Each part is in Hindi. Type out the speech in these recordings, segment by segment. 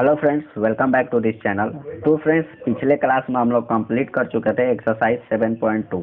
Hello friends, welcome back to this channel. तो फ्रेंड्स, पिछले क्लास में हम लोग कंप्लीट कर चुके थे एक्सरसाइज 7.2।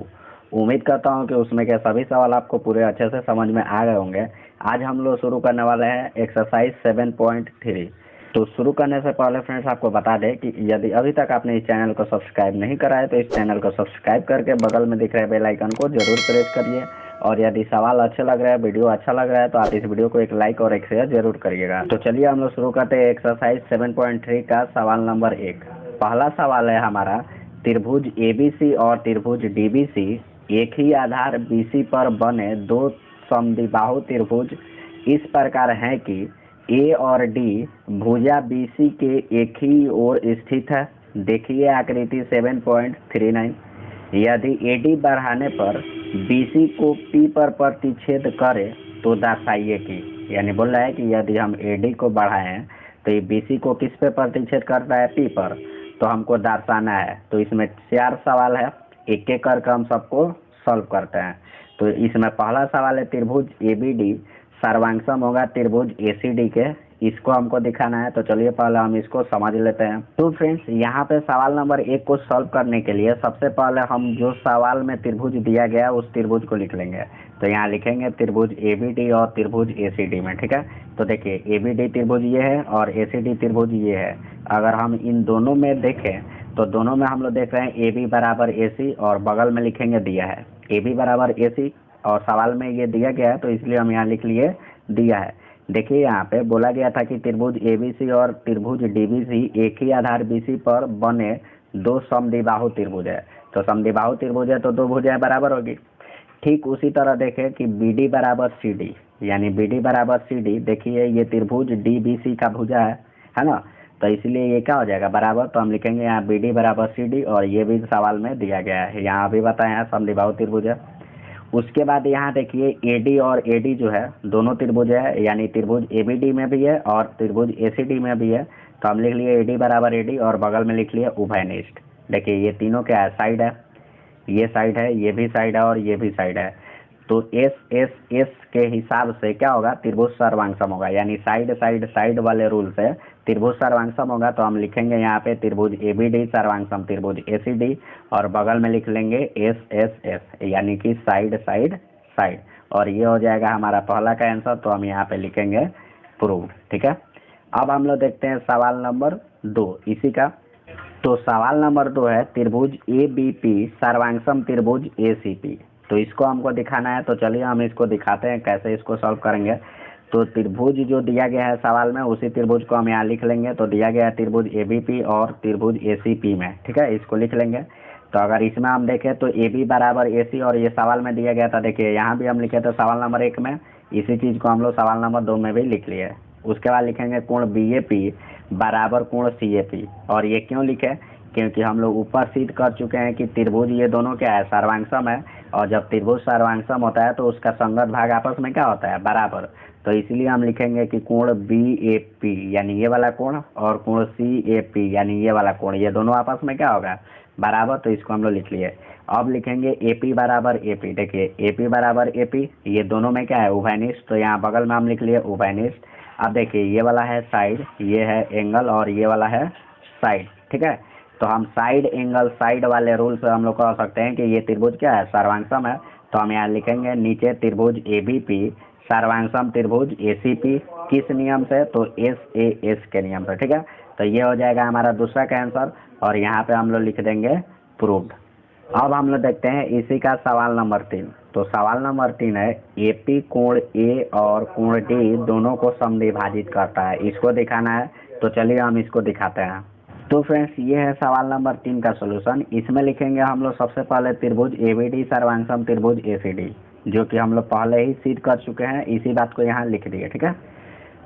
उम्मीद करता हूं कि उसमें के सभी सवाल आपको पूरे अच्छे से समझ में आ गए होंगे। आज हम लोग शुरू करने वाले हैं एक्सरसाइज 7.3। तो शुरू करने से पहले फ्रेंड्स आपको बता दें कि यदि अभी तक आपने इस चैनल को सब्सक्राइब नहीं करा है तो इस चैनल को सब्सक्राइब करके बगल में दिख रहे बेल आइकन को जरूर प्रेस करिए। और यदि सवाल अच्छे लग रहा है, वीडियो अच्छा लग रहा है तो आप इस वीडियो को एक लाइक और एक शेयर जरूर करिएगा। तो चलिए हम लोग शुरू करते हैं एक्सरसाइज 7.3 का सवाल नंबर 1। पहला सवाल है हमारा, त्रिभुज एबीसी और त्रिभुज डीबीसी एक ही आधार बीसी पर बने दो समद्विबाहु त्रिभुज इस प्रकार है कि ए और डी भुजा बीसी के एक ही ओर स्थित है। देखिए आकृति 7.39। यदि एडी बढ़ाने पर बीसी को पी पर प्रतिच्छेद करे तो दर्शाइए कि, यानी बोल रहा है कि यदि हम एडी को बढ़ाएं तो ये बीसी को किस पे प्रतिच्छेद करता है, पी पर, तो हमको दर्शाना है। तो इसमें 4 सवाल है, एक एक करके हम सबको सॉल्व करते हैं। तो इसमें पहला सवाल है, त्रिभुज एबीडी सर्वांगसम होगा त्रिभुज एसीडी के, इसको हमको दिखाना है। तो चलिए पहले हम इसको समझ लेते हैं। तो फ्रेंड्स, यहाँ पे सवाल नंबर 1 को सॉल्व करने के लिए सबसे पहले हम जो सवाल में त्रिभुज दिया गया उस त्रिभुज को लिख लेंगे। तो यहाँ लिखेंगे त्रिभुज एबीडी और त्रिभुज एसीडी में, ठीक है। तो देखिए एबीडी त्रिभुज ये है और एसीडी त्रिभुज ये है। अगर हम इन दोनों में देखें तो दोनों में हम लोग देख रहे हैं ए बी बराबर ए सी और बगल में लिखेंगे दिया है ए बी बराबर ए सी, और सवाल में ये दिया गया है तो इसलिए हम यहाँ लिख लिए दिया है। देखिए यहाँ पे बोला गया था कि त्रिभुज एबीसी और त्रिभुज डीबीसी एक ही आधार बीसी पर बने दो समद्विबाहु त्रिभुज है। तो समद्विबाहु त्रिभुज है तो दो भुजाएं बराबर होगी। ठीक उसी तरह देखें कि बीडी बराबर सीडी, यानी बीडी बराबर सीडी, देखिए ये त्रिभुज डीबीसी का भुजा है ना। तो इसलिए ये क्या हो जाएगा, बराबर। तो हम लिखेंगे यहाँ बीडी बराबर सीडी, और ये भी सवाल में दिया गया है, यहाँ भी बताया है समद्विबाहु त्रिभुज है। उसके बाद यहाँ देखिए एडी और एडी जो है दोनों त्रिभुज है, यानी त्रिभुज एबीडी में भी है और त्रिभुज एसीडी में भी है। तो हम लिख लिए एडी बराबर एडी और बगल में लिख लिए उभयनिष्ठ। देखिए ये तीनों क्या है, साइड है, ये साइड है, ये भी साइड है और ये भी साइड है। तो एस एस एस के हिसाब से क्या होगा, त्रिभुज सर्वांगसम होगा, यानी साइड साइड साइड वाले रूल से त्रिभुज सर्वांगसम होगा। तो हम लिखेंगे यहाँ पे त्रिभुज एबीडी सर्वांगसम त्रिभुज एसीडी, और बगल में लिख लेंगे एस एस एस, यानी कि साइड साइड साइड, और ये हो जाएगा हमारा पहला का आंसर। तो हम यहाँ पे लिखेंगे प्रूव, ठीक है। अब हम लोग देखते हैं सवाल नंबर 2 इसी का। तो सवाल नंबर 2 है, त्रिभुज ए बी पी सर्वांगसम त्रिभुज ए सी पी। तो इसको हमको दिखाना है। तो चलिए हम इसको दिखाते हैं कैसे इसको सॉल्व करेंगे। तो त्रिभुज जो दिया गया है सवाल में उसी त्रिभुज को हम यहाँ लिख लेंगे। तो दिया गया है त्रिभुज ए बी पी और त्रिभुज ए सी पी में, ठीक है, इसको लिख लेंगे। तो अगर इसमें हम देखें तो ए बी बराबर ए सी, और ये सवाल में दिया गया था, देखिए यहाँ भी हम लिखे थे सवाल नंबर 1 में, इसी चीज़ को हम लोग सवाल नंबर 2 में भी लिख लिए। उसके बाद लिखेंगे कोण बी ए पी बराबर कोण सी ए पी। और ये क्यों लिखे, क्योंकि हम लोग ऊपर सिद्ध कर चुके हैं कि त्रिभुज ये दोनों क्या है, सर्वांगसम है, और जब त्रिभुज सर्वांगसम होता है तो उसका संगत भाग आपस में क्या होता है, बराबर। तो इसलिए हम लिखेंगे कि कोण बी ए पी यानी ये वाला कोण, और कोण सी ए पी यानी ये वाला कोण, ये दोनों आपस में क्या होगा, बराबर। तो इसको हम लोग लिख लिए। अब लिखेंगे ए पी बराबर ए पी। देखिए ए पी बराबर ए पी, ये दोनों में क्या है, उभयनिष्ठ। तो यहाँ बगल में हम लिख लिए उभयनिष्ठ। अब देखिए ये वाला है साइड, ये है एंगल, और ये वाला है साइड, ठीक है। तो हम साइड एंगल साइड वाले रूल से हम लोग कह सकते हैं कि ये त्रिभुज क्या है, सर्वांगसम है। तो हम यहाँ लिखेंगे नीचे त्रिभुज ए बी पी सर्वांगसम त्रिभुज ए सी पी, किस नियम से, तो एस ए एस के नियम से, ठीक है। तो ये हो जाएगा हमारा दूसरा का आंसर, और यहाँ पे हम लोग लिख देंगे प्रूव्ड। अब हम लोग देखते हैं इसी का सवाल नंबर 3। तो सवाल नंबर 3 है, ए पी कोण ए और कोण डी दोनों को समद्विभाजित करता है, इसको दिखाना है। तो चलिए हम इसको दिखाते हैं। तो फ्रेंड्स, ये है सवाल नंबर 3 का सोल्यूशन। इसमें लिखेंगे हम लोग सबसे पहले त्रिभुज एबीडी सर्वांगसम त्रिभुज एसीडी, जो कि हम लोग पहले ही सिद्ध कर चुके हैं, इसी बात को यहाँ लिख दिए, ठीक है।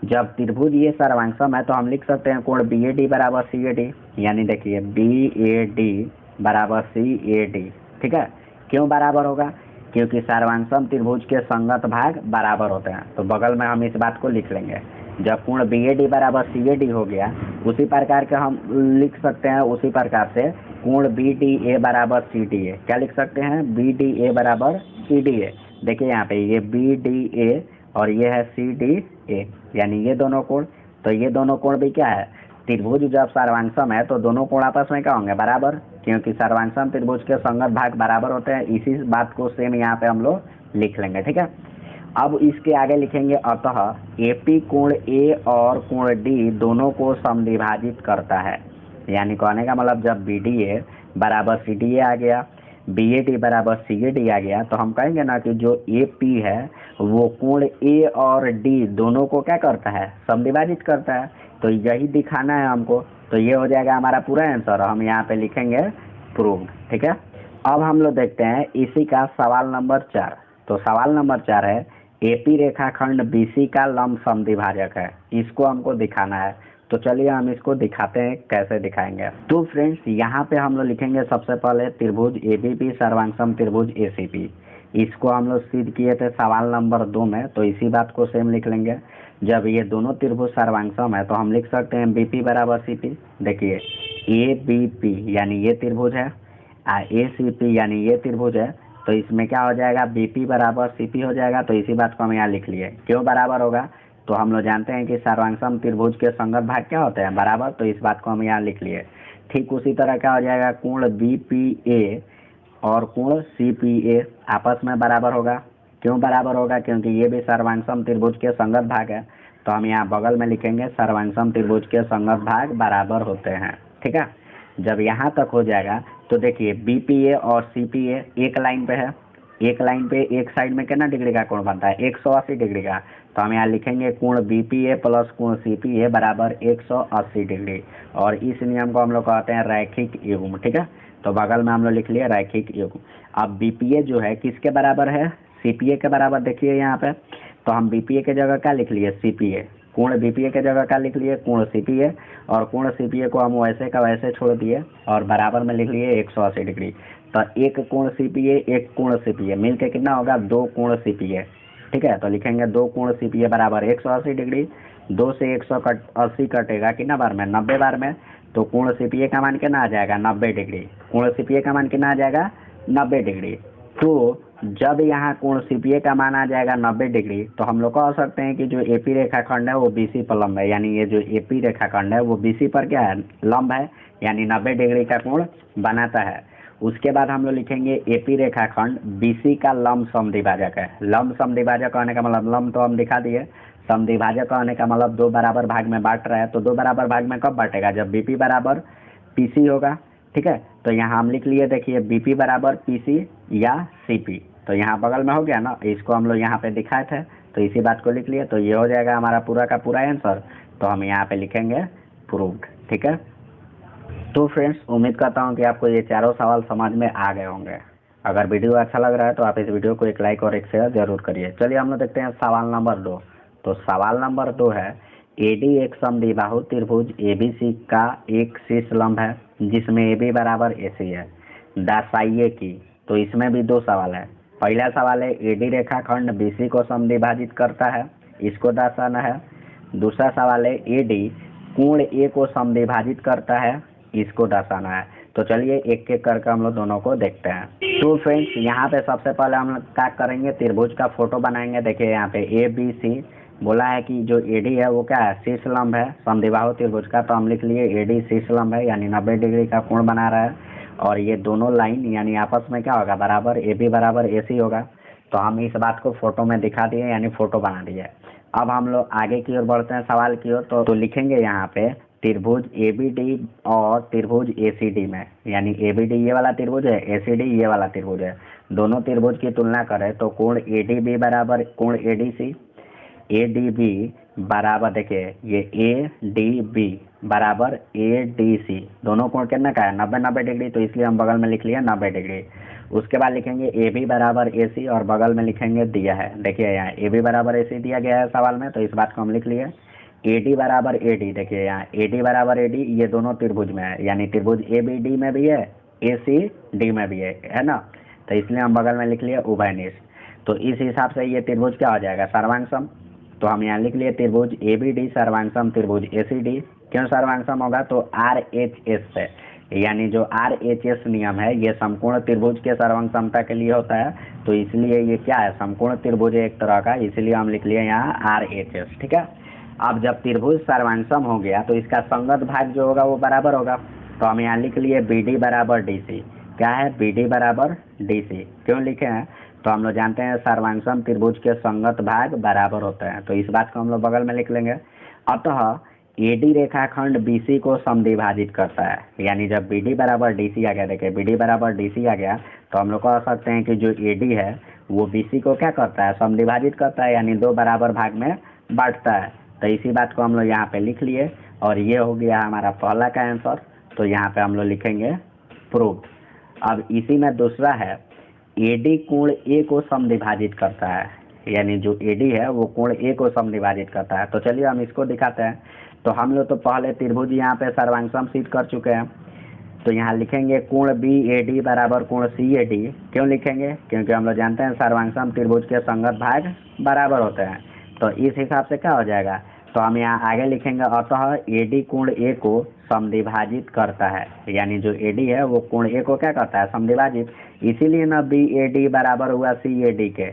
जब त्रिभुज ये सर्वांगसम है तो हम लिख सकते हैं कोण बी ए डी बराबर सी ए डी, यानी देखिए बी ए डी बराबर सी ए डी, ठीक है। क्यों बराबर होगा, क्योंकि सर्वांगसम त्रिभुज के संगत भाग बराबर होते हैं। तो बगल में हम इस बात को लिख लेंगे। जब कोण बी ए डी बराबर सी ए डी हो गया, उसी प्रकार के हम लिख सकते हैं, उसी प्रकार से कोण बी डी ए बराबर सी डी ए, क्या लिख सकते हैं, बी डी ए बराबर सी डी ए। देखिए यहाँ पे ये बी डी ए और ये है सी डी ए, यानी ये दोनों कोण। तो ये दोनों कोण भी क्या है, त्रिभुज जब सर्वांगसम है तो दोनों कोण आपस में क्या होंगे, बराबर, क्योंकि सर्वांगसम त्रिभुज के संगत भाग बराबर होते हैं। इसी बात को सेम यहाँ पे हम लोग लिख लेंगे, ठीक है। अब इसके आगे लिखेंगे अतः एपी कोण ए और कोण डी दोनों को समद्विभाजित करता है। यानी कहने का मतलब जब बी डी ए बराबर सी डी ए आ गया, बी ए डी बराबर सी ए डी आ गया, तो हम कहेंगे ना कि जो ए पी है वो कोण ए और डी दोनों को क्या करता है, समद्विभाजित करता है। तो यही दिखाना है हमको, तो ये हो जाएगा हमारा पूरा आंसर। हम यहाँ पे लिखेंगे प्रूव्ड, ठीक है। अब हम लोग देखते हैं इसी का सवाल नंबर 4। तो सवाल नंबर 4 है एपी रेखाखंड बीसी का लंब समद्विभाजक है, इसको हमको दिखाना है। तो चलिए हम इसको दिखाते हैं, कैसे दिखाएंगे। तो फ्रेंड्स यहाँ पे हम लोग लिखेंगे सबसे पहले त्रिभुज एबीपी सर्वांगसम त्रिभुज एसीपी। इसको हम लोग सिद्ध किए थे सवाल नंबर 2 में, तो इसी बात को सेम लिख लेंगे। जब ये दोनों त्रिभुज सर्वांगसम है तो हम लिख सकते हैं बीपी बराबर सीपी। देखिए ए बी पी यानी ये त्रिभुज है, ए सी पी यानी ये त्रिभुज है, तो इसमें क्या हो जाएगा, बीपी बराबर सीपी हो जाएगा। तो इसी बात को हम यहाँ लिख लिए। क्यों बराबर होगा, तो हम लोग जानते हैं कि सर्वांगसम त्रिभुज के संगत भाग क्या होते हैं, बराबर। तो इस बात को हम यहाँ लिख लिए। ठीक उसी तरह क्या हो जाएगा, कोण बी पी ए और कोण सी पी ए आपस में बराबर होगा। क्यों बराबर होगा, क्योंकि ये भी सर्वांगसम त्रिभुज के संगत भाग है। तो हम यहाँ बगल में लिखेंगे सर्वांगसम त्रिभुज के संगत भाग बराबर होते हैं, ठीक है। जब यहाँ तक हो जाएगा तो देखिए बी पी ए और सी पी ए एक लाइन पे है, एक लाइन पे एक साइड में कितना डिग्री का कोण बनता है, 180 डिग्री का। तो हम यहाँ लिखेंगे कोण बी पी ए प्लस कोण सी पी ए बराबर 180 डिग्री, और इस नियम को हम लोग कहते हैं रैखिक युग्म, ठीक है। तो बगल में हम लोग लिख लिए रैखिक युग्म। अब बी पी ए जो है किसके बराबर है, सी पी ए के बराबर। देखिए यहाँ पे तो हम बी पी ए के जगह क्या लिख लिए, सी पी ए। कोण बी पी ए के जगह क्या लिख लिए, कोण सी पी ए, और कोण सी पी ए को हम वैसे का वैसे छोड़ दिए और बराबर में लिख लिए 180 डिग्री। तो एक कोण सी पी ए एक कोण सी पी ए मिल के कितना होगा, 2 कोण सी पी ए, ठीक है। तो लिखेंगे 2 कोण सी पी ए बराबर 180 डिग्री। 2 से 180 कटेगा कितना बार में, 90 बार में। तो कोण सी पी ए का मान कितना आ जाएगा, 90 डिग्री। कोण सी पी ए का मान कितना आ जाएगा, 90 डिग्री। तो जब यहाँ कोण सी पी ए का मान आ जाएगा 90 डिग्री, तो हम लोग कह सकते हैं कि जो एपी रेखाखंड है वो बीसी पर लंब है। यानी ये जो एपी रेखाखंड है वो बीसी पर क्या है, लंब है, यानी 90 डिग्री का कोण बनाता है। उसके बाद हम लोग लिखेंगे एपी रेखाखंड बीसी का लंब समद्विभाजक है। लंब समद्विभाजक कहने का मतलब, लंब तो हम दिखा दिए, समद्विभाजक कहने का मतलब 2 बराबर भाग में बांट रहा है। तो 2 बराबर भाग में कब बांटेगा, जब बीपी बराबर पीसी होगा, ठीक है। तो यहाँ हम लिख लिए, देखिए बीपी बराबर पीसी या सीपी। तो यहाँ बगल में हो गया ना, इसको हम लोग यहाँ पे दिखाए थे, तो इसी बात को लिख लिए। तो ये हो जाएगा हमारा पूरा का पूरा आंसर। तो हम यहाँ पे लिखेंगे प्रूव्ड, ठीक है। तो फ्रेंड्स उम्मीद करता हूँ कि आपको ये चारों सवाल समझ में आ गए होंगे। अगर वीडियो अच्छा लग रहा है तो आप इस वीडियो को एक लाइक और एक शेयर जरूर करिए। चलिए हम लोग देखते हैं सवाल नंबर 2। तो सवाल नंबर 2 है एडी एक समद्विबाहु त्रिभुज एबीसी का एक शीर्ष लंब है जिसमें ए बी बराबर ए सी है, दर्शाइए कि। तो इसमें भी 2 सवाल है। पहला सवाल है एडी रेखाखंड बीसी को समद्विभाजित करता है, इसको दर्शाना है। दूसरा सवाल है एडी कोण ए को समद्विभाजित करता है, इसको दर्शाना है। तो चलिए एक एक करके हम लोग दोनों को देखते हैं। तो फ्रेंड्स यहाँ पे सबसे पहले हम लोग क्या करेंगे, त्रिभुज का फोटो बनाएंगे। देखिए यहाँ पे ए बी सी बोला है कि जो एडी है वो क्या है, शीर्ष लंब है समद्विबाहु त्रिभुज का। तो हम लिख लिए एडी शीर्ष लंब है, यानी 90 डिग्री का कोण बना रहा है। और ये दोनों लाइन यानी आपस में क्या होगा, बराबर, ए बी बराबर ए सी होगा। तो हम इस बात को फोटो में दिखा दिए, यानी फोटो बना दिए। अब हम लोग आगे की ओर बढ़ते हैं सवाल की ओर। तो लिखेंगे यहाँ पे त्रिभुज एबीडी और त्रिभुज एसीडी में, यानी एबीडी ये वाला त्रिभुज है, एसीडी ये वाला त्रिभुज है। दोनों त्रिभुज की तुलना करें तो कोण एडीबी बराबर कोण एडीसी, एडीबी बराबर, देखिए ये ए डी बी बराबर ए डी सी, दोनों कोण कितना का है, 90 डिग्री। तो इसलिए हम बगल में लिख लिया 90 डिग्री। उसके बाद लिखेंगे ए बी बराबर ए सी और बगल में लिखेंगे दिया है। देखिए यहाँ ए बी बराबर ए सी दिया गया है सवाल में, तो इस बात को हम लिख लिए। ए डी बराबर ए डी, देखिए यहाँ ए डी बराबर ए डी, ये दोनों त्रिभुज में है, यानी त्रिभुज ए बी डी में भी है, ए सी डी में भी है ना। तो इसलिए हम बगल में लिख लिए उभयनिष्ठ। तो इस हिसाब से ये त्रिभुज क्या हो जाएगा, सर्वांगसम। तो हम यहाँ लिख लिए त्रिभुज ए बी डी सर्वांगसम त्रिभुज ए सी डी। क्यों सर्वांगसम होगा, तो आर एच एस से, यानी जो आर एच एस नियम है ये समकोण त्रिभुज के सर्वांगसमता के लिए होता है। तो इसलिए ये क्या है, समकोण त्रिभुज एक तरह का, इसलिए हम लिख लिए यहाँ आर एच एस, ठीक है। अब जब त्रिभुज सर्वांगसम हो गया तो इसका संगत भाग जो होगा वो बराबर होगा। तो हम यहाँ लिख लिए बी डी बराबर डी सी। क्या है? बी डी बराबर डी सी। क्यों लिखे हैं? तो हम लोग जानते हैं सर्वांगसम त्रिभुज के संगत भाग बराबर होते हैं, तो इस बात को हम लोग बगल में लिख लेंगे। अतः एडी रेखाखंड बीसी को समद्विभाजित करता है, यानी जब बीडी बराबर डीसी आ गया, देखिए बीडी बराबर डीसी आ गया तो हम लोग कह सकते हैं कि जो एडी है वो बीसी को क्या करता है? समद्विभाजित करता है, यानी दो बराबर भाग में बांटता है। तो इसी बात को हम लोग यहाँ पे लिख लिए और ये हो गया हमारा पहला का आंसर। तो यहाँ पे हम लोग लिखेंगे प्रूव। अब इसी में दूसरा है एडी कोण ए को समद्विभाजित करता है, यानी जो एडी है वो कोण ए को समद्विभाजित करता है। तो चलिए हम इसको दिखाते हैं। तो हम लोग तो पहले त्रिभुज यहाँ पे सर्वांगसम सिद्ध कर चुके हैं, तो यहाँ लिखेंगे कोण बी ए डी बराबर कोण सी ए डी। क्यों लिखेंगे? क्योंकि हम लोग जानते हैं सर्वांगसम त्रिभुज के संगत भाग बराबर होते हैं। तो इस हिसाब से क्या हो जाएगा? तो हम यहाँ आगे लिखेंगे अतः ए डी कोण ए को समद्विभाजित करता है, यानी जो ए डी है वो कोण ए को क्या करता है? समद्विभाजित। इसीलिए ना बी ए डी बराबर हुआ सी ए डी के,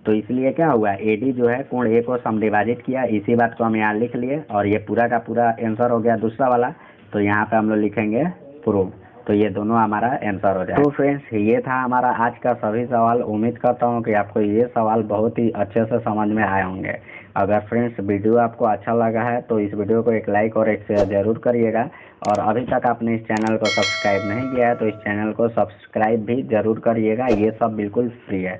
तो इसलिए क्या हुआ? एडी जो है कोण ए को समद्विभाजित किया। इसी बात को हम यहाँ लिख लिए और ये पूरा का पूरा आंसर हो गया दूसरा वाला। तो यहाँ पे हम लोग लिखेंगे प्रूव। तो ये दोनों हमारा आंसर हो जाएगा। तो फ्रेंड्स ये था हमारा आज का सभी सवाल। उम्मीद करता हूँ कि आपको ये सवाल बहुत ही अच्छे से समझ में आए होंगे। अगर फ्रेंड्स वीडियो आपको अच्छा लगा है तो इस वीडियो को एक लाइक और एक शेयर जरूर करिएगा, और अभी तक आपने इस चैनल को सब्सक्राइब नहीं किया है तो इस चैनल को सब्सक्राइब भी जरूर करिएगा। ये सब बिल्कुल फ्री है।